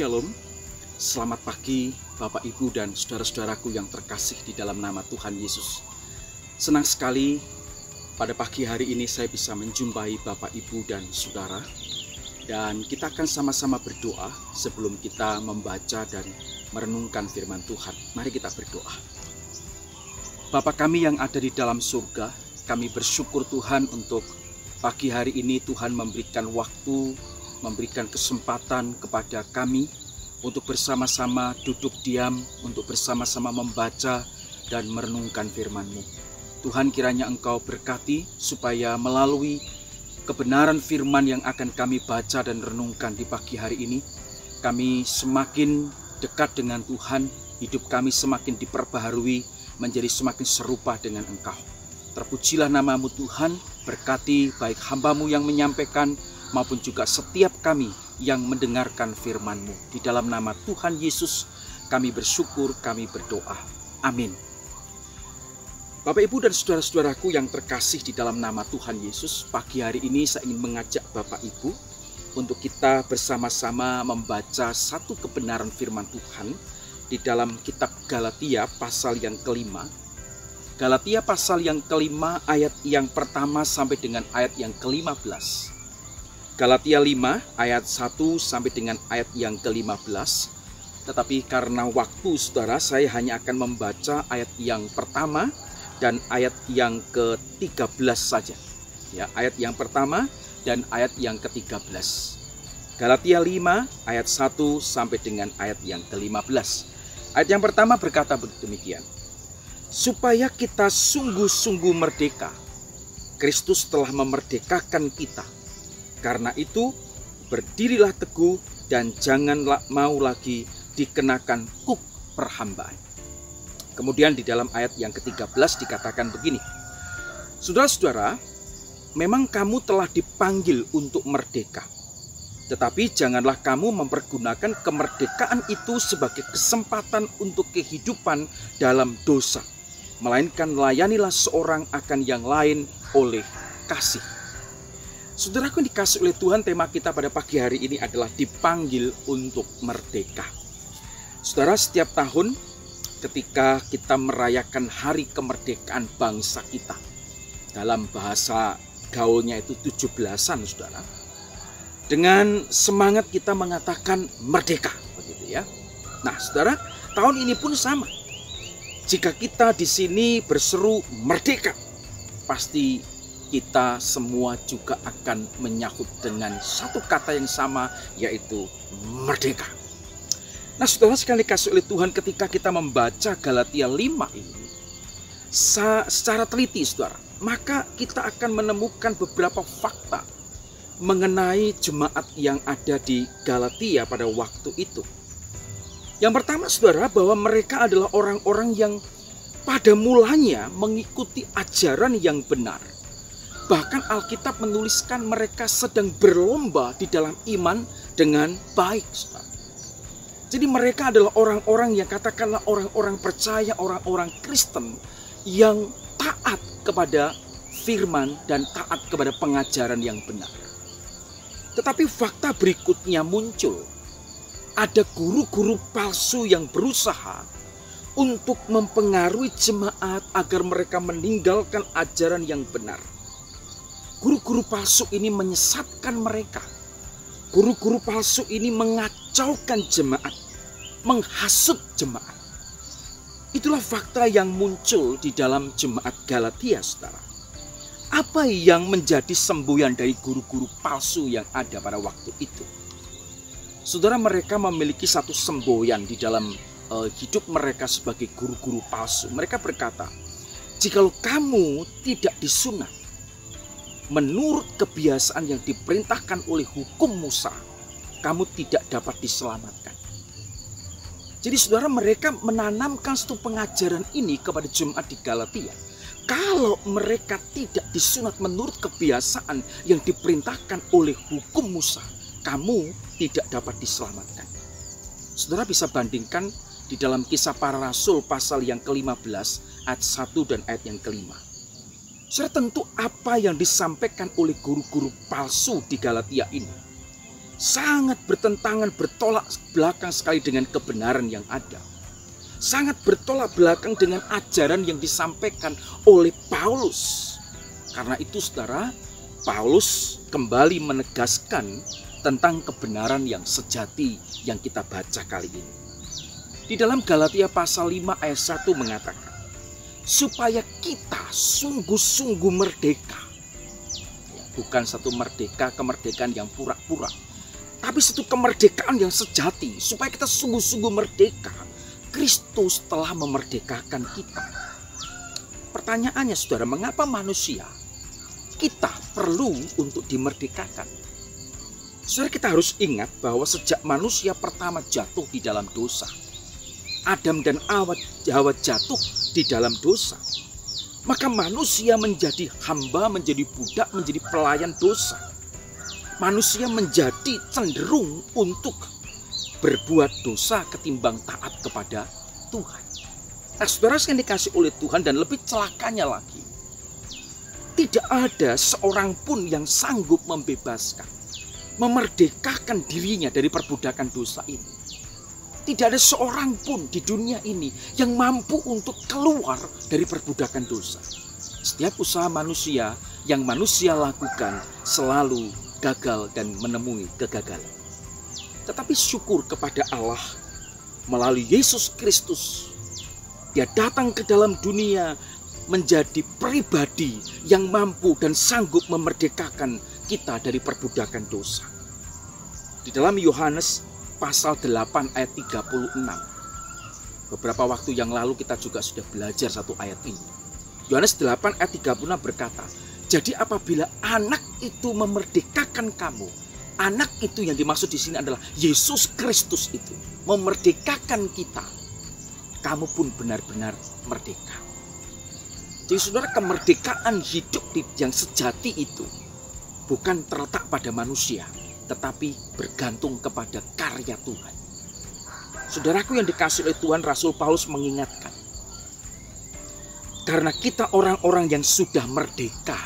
Shalom, selamat pagi Bapak Ibu dan saudara-saudaraku yang terkasih di dalam nama Tuhan Yesus. Senang sekali pada pagi hari ini saya bisa menjumpai Bapak Ibu dan saudara. Dan kita akan sama-sama berdoa sebelum kita membaca dan merenungkan firman Tuhan. Mari kita berdoa. Bapa kami yang ada di dalam surga, kami bersyukur Tuhan untuk pagi hari ini Tuhan memberikan waktu, memberikan kesempatan kepada kami untuk bersama-sama duduk diam, untuk bersama-sama membaca dan merenungkan firman-Mu. Tuhan, kiranya Engkau berkati supaya melalui kebenaran firman yang akan kami baca dan renungkan di pagi hari ini, kami semakin dekat dengan Tuhan, hidup kami semakin diperbaharui menjadi semakin serupa dengan Engkau. Terpujilah nama-Mu Tuhan, berkati baik hamba-Mu yang menyampaikan maupun juga setiap kami yang mendengarkan firman-Mu. Di dalam nama Tuhan Yesus kami bersyukur, kami berdoa. Amin. Bapak Ibu dan saudara-saudaraku yang terkasih di dalam nama Tuhan Yesus, pagi hari ini saya ingin mengajak Bapak Ibu untuk kita bersama-sama membaca satu kebenaran firman Tuhan di dalam kitab Galatia pasal yang kelima. Galatia pasal yang kelima ayat yang pertama sampai dengan ayat yang ke-15. Galatia 5 ayat 1 sampai dengan ayat yang ke-15. Tetapi karena waktu saudara, saya hanya akan membaca ayat yang pertama dan ayat yang ke-13 saja. Ya, ayat yang pertama dan ayat yang ke-13. Galatia 5 ayat 1 sampai dengan ayat yang ke-15. Ayat yang pertama berkata demikian. Supaya kita sungguh-sungguh merdeka, Kristus telah memerdekakan kita. Karena itu, berdirilah teguh dan janganlah mau lagi dikenakan kuk perhambaan. Kemudian di dalam ayat yang ke-13 dikatakan begini. Saudara-saudara, memang kamu telah dipanggil untuk merdeka. Tetapi janganlah kamu mempergunakan kemerdekaan itu sebagai kesempatan untuk kehidupan dalam dosa. Melainkan layanilah seorang akan yang lain oleh kasih. Saudaraku yang dikasih oleh Tuhan, tema kita pada pagi hari ini adalah dipanggil untuk merdeka. Saudara, setiap tahun ketika kita merayakan hari kemerdekaan bangsa kita, dalam bahasa gaulnya itu 17-an, saudara, dengan semangat kita mengatakan merdeka, begitu ya. Nah, saudara, tahun ini pun sama. Jika kita di sini berseru merdeka, pasti kita semua juga akan menyahut dengan satu kata yang sama, yaitu merdeka. Nah, saudara sekali kasih oleh Tuhan, ketika kita membaca Galatia 5 ini secara teliti, saudara, maka kita akan menemukan beberapa fakta mengenai jemaat yang ada di Galatia pada waktu itu. Yang pertama, saudara, bahwa mereka adalah orang-orang yang pada mulanya mengikuti ajaran yang benar. Bahkan Alkitab menuliskan mereka sedang berlomba di dalam iman dengan baik. Jadi mereka adalah orang-orang yang katakanlah orang-orang percaya, orang-orang Kristen yang taat kepada firman dan taat kepada pengajaran yang benar. Tetapi fakta berikutnya muncul. Ada guru-guru palsu yang berusaha untuk mempengaruhi jemaat agar mereka meninggalkan ajaran yang benar. Guru-guru palsu ini menyesatkan mereka. Guru-guru palsu ini mengacaukan jemaat, menghasut jemaat. Itulah fakta yang muncul di dalam jemaat Galatia, saudara. Apa yang menjadi semboyan dari guru-guru palsu yang ada pada waktu itu? Saudara, mereka memiliki satu semboyan di dalam hidup mereka sebagai guru-guru palsu. Mereka berkata, jikalau kamu tidak disunat menurut kebiasaan yang diperintahkan oleh hukum Musa, kamu tidak dapat diselamatkan. Jadi saudara, mereka menanamkan satu pengajaran ini kepada jemaat di Galatia. Kalau mereka tidak disunat menurut kebiasaan yang diperintahkan oleh hukum Musa, kamu tidak dapat diselamatkan. Saudara bisa bandingkan di dalam Kisah Para Rasul pasal yang ke-15 ayat 1 dan ayat yang ke-5. Saudara, tentu apa yang disampaikan oleh guru-guru palsu di Galatia ini sangat bertentangan, bertolak belakang sekali dengan kebenaran yang ada. Sangat bertolak belakang dengan ajaran yang disampaikan oleh Paulus. Karena itu saudara, Paulus kembali menegaskan tentang kebenaran yang sejati yang kita baca kali ini. Di dalam Galatia pasal 5 ayat 1 mengatakan, supaya kita sungguh-sungguh merdeka. Bukan satu kemerdekaan yang pura-pura, tapi satu kemerdekaan yang sejati. Supaya kita sungguh-sungguh merdeka, Kristus telah memerdekakan kita. Pertanyaannya saudara, mengapa manusia kita perlu untuk dimerdekakan? Saudara, kita harus ingat bahwa sejak manusia pertama jatuh di dalam dosa, Adam dan Hawa jatuh di dalam dosa, maka manusia menjadi hamba, menjadi budak, menjadi pelayan dosa. Manusia menjadi cenderung untuk berbuat dosa ketimbang taat kepada Tuhan. Nah, saudara yang dikasih oleh Tuhan, dan lebih celakanya lagi, tidak ada seorang pun yang sanggup membebaskan, memerdekakan dirinya dari perbudakan dosa ini. Tidak ada seorang pun di dunia ini yang mampu untuk keluar dari perbudakan dosa. Setiap usaha manusia yang manusia lakukan selalu gagal dan menemui kegagalan. Tetapi syukur kepada Allah, melalui Yesus Kristus, Dia datang ke dalam dunia menjadi pribadi yang mampu dan sanggup memerdekakan kita dari perbudakan dosa. Di dalam Yohanes pasal 8 ayat 36. Beberapa waktu yang lalu kita juga sudah belajar satu ayat ini. Yohanes 8 ayat 36 berkata, jadi apabila anak itu memerdekakan kamu, anak itu yang dimaksud di sini adalah Yesus Kristus itu, memerdekakan kita, kamu pun benar-benar merdeka. Jadi saudara, kemerdekaan hidup yang sejati itu bukan terletak pada manusia, tetapi bergantung kepada karya Tuhan. Saudaraku yang dikasihi oleh Tuhan, Rasul Paulus mengingatkan, karena kita orang-orang yang sudah merdeka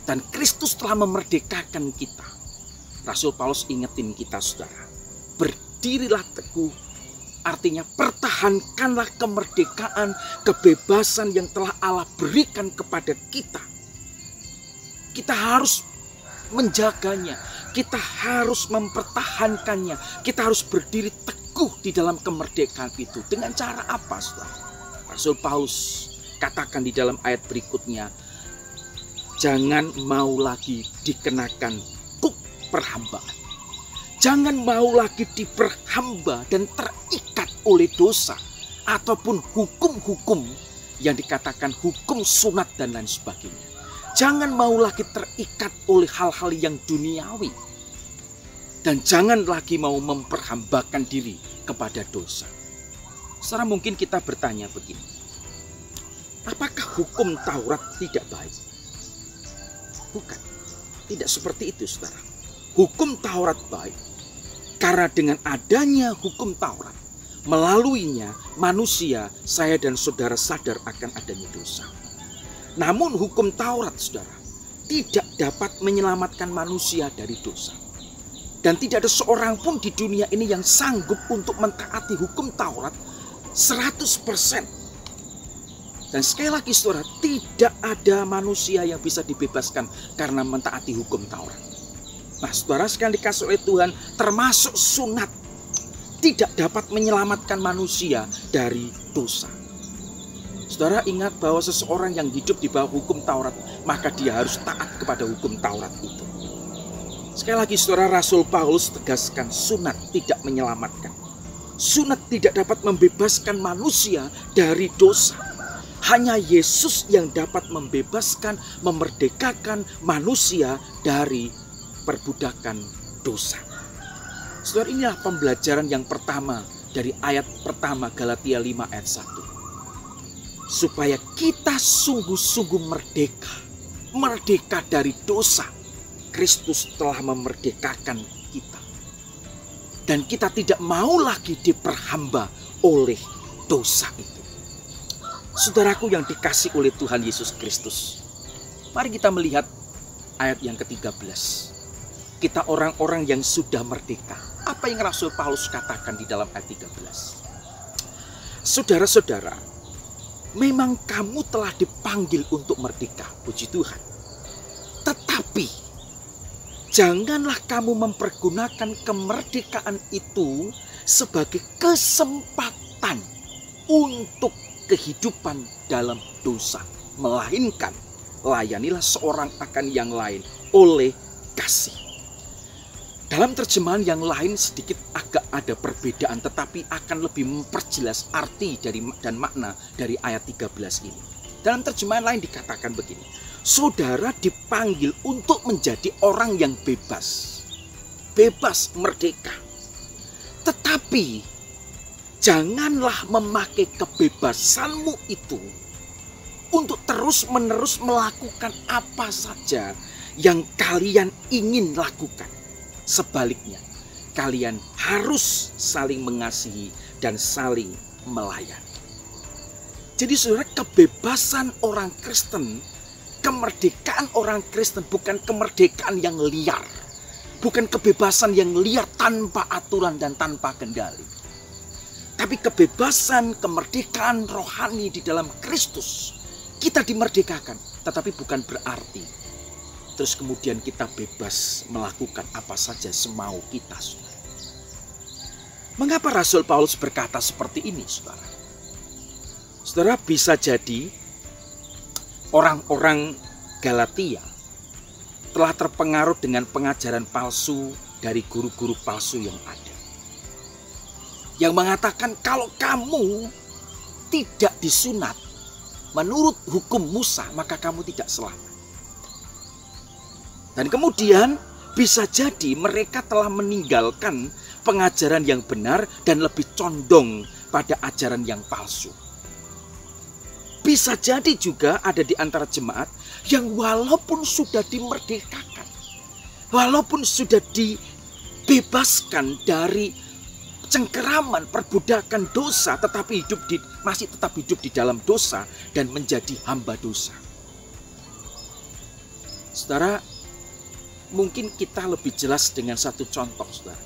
dan Kristus telah memerdekakan kita. Rasul Paulus ingetin kita, saudara, berdirilah teguh, artinya pertahankanlah kemerdekaan, kebebasan yang telah Allah berikan kepada kita. Kita harus menjaganya, kita harus mempertahankannya, kita harus berdiri teguh di dalam kemerdekaan itu. Dengan cara apa, saudara? Rasul Paulus katakan di dalam ayat berikutnya, jangan mau lagi dikenakan huk perhambaan. Jangan mau lagi diperhamba dan terikat oleh dosa ataupun hukum-hukum yang dikatakan hukum sunat dan lain sebagainya. Jangan mau lagi terikat oleh hal-hal yang duniawi. Dan jangan lagi mau memperhambakan diri kepada dosa. Secara mungkin kita bertanya begini, apakah hukum Taurat tidak baik? Bukan, tidak seperti itu, saudara. Hukum Taurat baik, karena dengan adanya hukum Taurat, melaluinya manusia, saya dan saudara sadar akan adanya dosa. Namun hukum Taurat, saudara, tidak dapat menyelamatkan manusia dari dosa. Dan tidak ada seorang pun di dunia ini yang sanggup untuk mentaati hukum Taurat 100%. Dan sekali lagi, saudara, tidak ada manusia yang bisa dibebaskan karena mentaati hukum Taurat. Nah, saudara sekalian dikasih oleh Tuhan, termasuk sunat tidak dapat menyelamatkan manusia dari dosa. Saudara ingat bahwa seseorang yang hidup di bawah hukum Taurat, maka dia harus taat kepada hukum Taurat itu. Sekali lagi, saudara, Rasul Paulus tegaskan sunat tidak menyelamatkan. Sunat tidak dapat membebaskan manusia dari dosa. Hanya Yesus yang dapat membebaskan, memerdekakan manusia dari perbudakan dosa. Saudara, inilah pembelajaran yang pertama dari ayat pertama Galatia 5 ayat 1. Supaya kita sungguh-sungguh merdeka. Merdeka dari dosa. Kristus telah memerdekakan kita. Dan kita tidak mau lagi diperhamba oleh dosa itu. Saudaraku yang dikasih oleh Tuhan Yesus Kristus, mari kita melihat ayat yang ke-13. Kita orang-orang yang sudah merdeka. Apa yang Rasul Paulus katakan di dalam ayat 13? Saudara-saudara, memang kamu telah dipanggil untuk merdeka, puji Tuhan. Tetapi janganlah kamu mempergunakan kemerdekaan itu sebagai kesempatan untuk kehidupan dalam dosa. Melainkan layanilah seorang akan yang lain oleh kasih. Dalam terjemahan yang lain sedikit agak ada perbedaan, tetapi akan lebih memperjelas arti dan makna dari ayat 13 ini. Dalam terjemahan lain dikatakan begini, saudara dipanggil untuk menjadi orang yang bebas. Bebas, merdeka. Tetapi janganlah memakai kebebasanmu itu untuk terus-menerus melakukan apa saja yang kalian ingin lakukan. Sebaliknya, kalian harus saling mengasihi dan saling melayani. Jadi saudara, kebebasan orang Kristen, kemerdekaan orang Kristen bukan kemerdekaan yang liar. Bukan kebebasan yang liar tanpa aturan dan tanpa kendali. Tapi kebebasan, kemerdekaan rohani di dalam Kristus. Kita dimerdekakan, tetapi bukan berarti terus kemudian kita bebas melakukan apa saja semau kita, saudara. Mengapa Rasul Paulus berkata seperti ini, saudara? Saudara, bisa jadi orang-orang Galatia telah terpengaruh dengan pengajaran palsu dari guru-guru palsu yang ada. Yang mengatakan kalau kamu tidak disunat menurut hukum Musa, maka kamu tidak selamat. Dan kemudian bisa jadi mereka telah meninggalkan pengajaran yang benar dan lebih condong pada ajaran yang palsu. Bisa jadi juga ada di antara jemaat yang walaupun sudah dimerdekakan, walaupun sudah dibebaskan dari cengkeraman perbudakan dosa, tetapi masih tetap hidup di dalam dosa dan menjadi hamba dosa. Saudara, mungkin kita lebih jelas dengan satu contoh, saudara.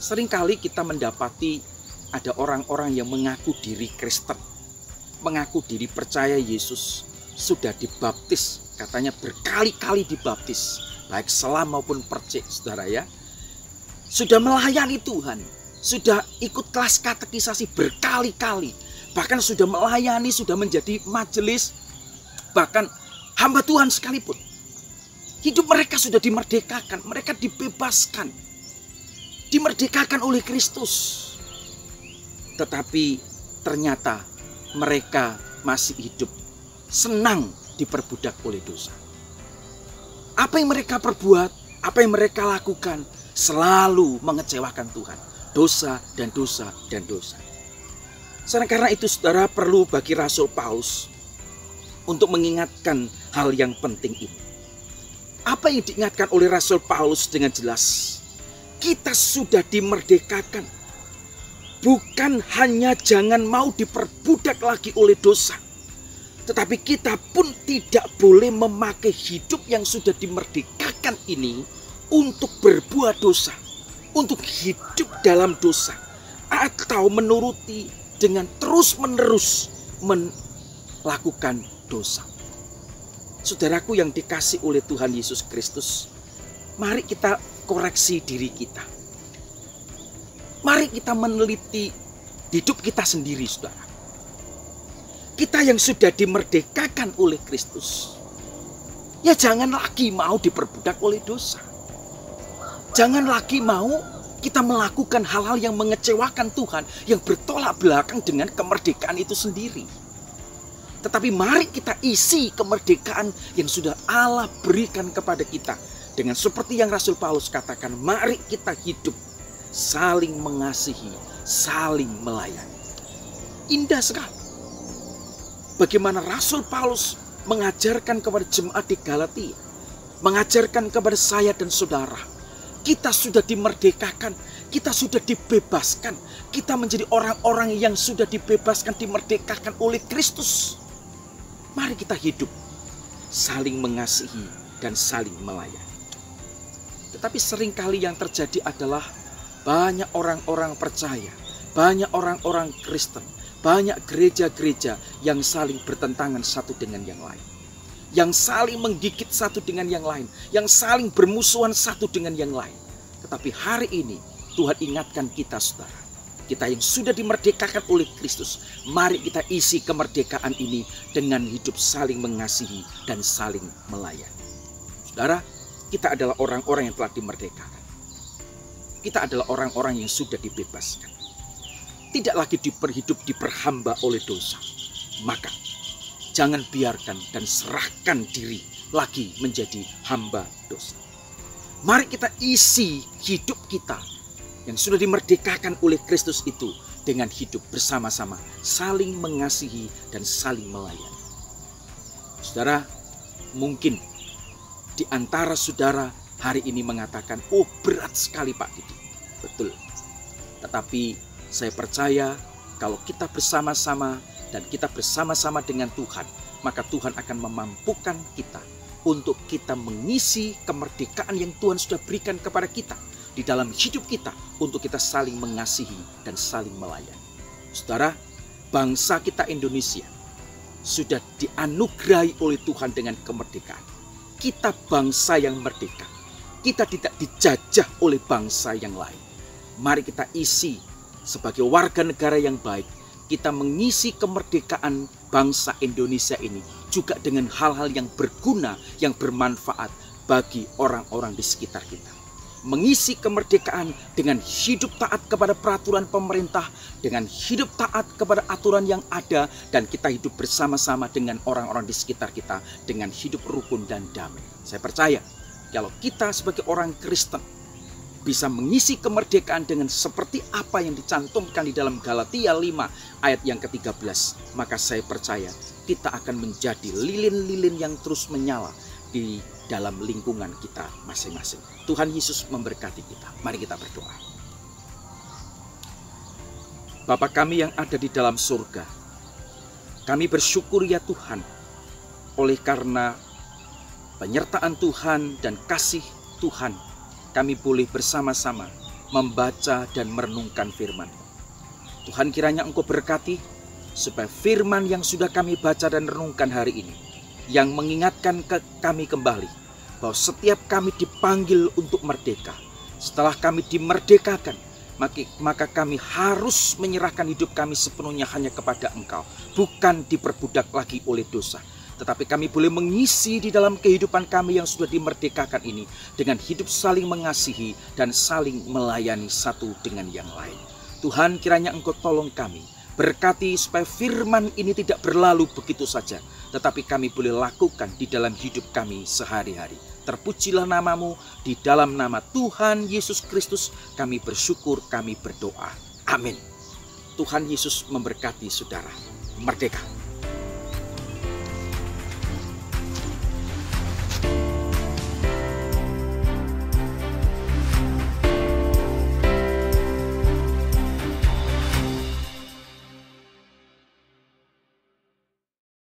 Seringkali kita mendapati ada orang-orang yang mengaku diri Kristen, mengaku diri percaya Yesus, sudah dibaptis, katanya berkali-kali dibaptis, baik selam maupun percik, saudara ya. Sudah melayani Tuhan, sudah ikut kelas katekisasi berkali-kali, bahkan sudah melayani, sudah menjadi majelis, bahkan hamba Tuhan sekalipun. Hidup mereka sudah dimerdekakan, mereka dibebaskan, dimerdekakan oleh Kristus. Tetapi ternyata mereka masih hidup senang diperbudak oleh dosa. Apa yang mereka perbuat, apa yang mereka lakukan selalu mengecewakan Tuhan. Dosa dan dosa dan dosa. Karena itu saudara, perlu bagi Rasul Paulus untuk mengingatkan hal yang penting ini. Apa yang diingatkan oleh Rasul Paulus dengan jelas? Kita sudah dimerdekakan. Bukan hanya jangan mau diperbudak lagi oleh dosa. Tetapi kita pun tidak boleh memakai hidup yang sudah dimerdekakan ini untuk berbuat dosa. Untuk hidup dalam dosa. Atau menuruti dengan terus-menerus melakukan dosa. Saudaraku yang dikasih oleh Tuhan Yesus Kristus, mari kita koreksi diri kita. Mari kita meneliti hidup kita sendiri, saudara. Kita yang sudah dimerdekakan oleh Kristus, ya jangan lagi mau diperbudak oleh dosa. Jangan lagi mau kita melakukan hal-hal yang mengecewakan Tuhan, yang bertolak belakang dengan kemerdekaan itu sendiri. Tetapi mari kita isi kemerdekaan yang sudah Allah berikan kepada kita. Dengan seperti yang Rasul Paulus katakan, mari kita hidup saling mengasihi, saling melayani. Indah sekali. Bagaimana Rasul Paulus mengajarkan kepada jemaat di Galatia, mengajarkan kepada saya dan saudara. Kita sudah dimerdekakan, kita sudah dibebaskan, kita menjadi orang-orang yang sudah dibebaskan, dimerdekakan oleh Kristus. Mari kita hidup saling mengasihi dan saling melayani. Tetapi seringkali yang terjadi adalah banyak orang-orang percaya, banyak orang-orang Kristen, banyak gereja-gereja yang saling bertentangan satu dengan yang lain, yang saling menggigit satu dengan yang lain, yang saling bermusuhan satu dengan yang lain. Tetapi hari ini Tuhan ingatkan kita, saudara, kita yang sudah dimerdekakan oleh Kristus, mari kita isi kemerdekaan ini dengan hidup saling mengasihi dan saling melayani. Saudara, kita adalah orang-orang yang telah dimerdekakan. Kita adalah orang-orang yang sudah dibebaskan. Tidak lagi diperhamba oleh dosa. Maka jangan biarkan dan serahkan diri lagi menjadi hamba dosa. Mari kita isi hidup kita yang sudah dimerdekakan oleh Kristus itu dengan hidup bersama-sama, saling mengasihi dan saling melayani. Saudara, mungkin di antara saudara hari ini mengatakan, oh berat sekali Pak Didi. Betul. Tetapi saya percaya kalau kita bersama-sama dan kita bersama-sama dengan Tuhan, maka Tuhan akan memampukan kita untuk kita mengisi kemerdekaan yang Tuhan sudah berikan kepada kita di dalam hidup kita, untuk kita saling mengasihi dan saling melayani. Saudara, bangsa kita Indonesia sudah dianugerahi oleh Tuhan dengan kemerdekaan. Kita bangsa yang merdeka. Kita tidak dijajah oleh bangsa yang lain. Mari kita isi sebagai warga negara yang baik. Kita mengisi kemerdekaan bangsa Indonesia ini juga dengan hal-hal yang berguna, yang bermanfaat bagi orang-orang di sekitar kita. Mengisi kemerdekaan dengan hidup taat kepada peraturan pemerintah, dengan hidup taat kepada aturan yang ada, dan kita hidup bersama-sama dengan orang-orang di sekitar kita dengan hidup rukun dan damai. Saya percaya kalau kita sebagai orang Kristen bisa mengisi kemerdekaan dengan seperti apa yang dicantumkan di dalam Galatia 5 ayat yang ke-13, maka saya percaya kita akan menjadi lilin-lilin yang terus menyala di dalam lingkungan kita masing-masing. Tuhan Yesus memberkati kita. Mari kita berdoa. Bapa kami yang ada di dalam surga, kami bersyukur ya Tuhan, oleh karena penyertaan Tuhan dan kasih Tuhan, kami boleh bersama-sama membaca dan merenungkan firman. Tuhan, kiranya Engkau berkati supaya firman yang sudah kami baca dan renungkan hari ini, yang mengingatkan ke kami kembali bahwa setiap kami dipanggil untuk merdeka. Setelah kami dimerdekakan, maka kami harus menyerahkan hidup kami sepenuhnya hanya kepada Engkau, bukan diperbudak lagi oleh dosa. Tetapi kami boleh mengisi di dalam kehidupan kami yang sudah dimerdekakan ini dengan hidup saling mengasihi dan saling melayani satu dengan yang lain. Tuhan, kiranya Engkau tolong kami, berkati supaya firman ini tidak berlalu begitu saja, tetapi kami boleh lakukan di dalam hidup kami sehari-hari. Terpujilah nama-Mu, di dalam nama Tuhan Yesus Kristus kami bersyukur, kami berdoa. Amin. Tuhan Yesus memberkati saudara. Merdeka.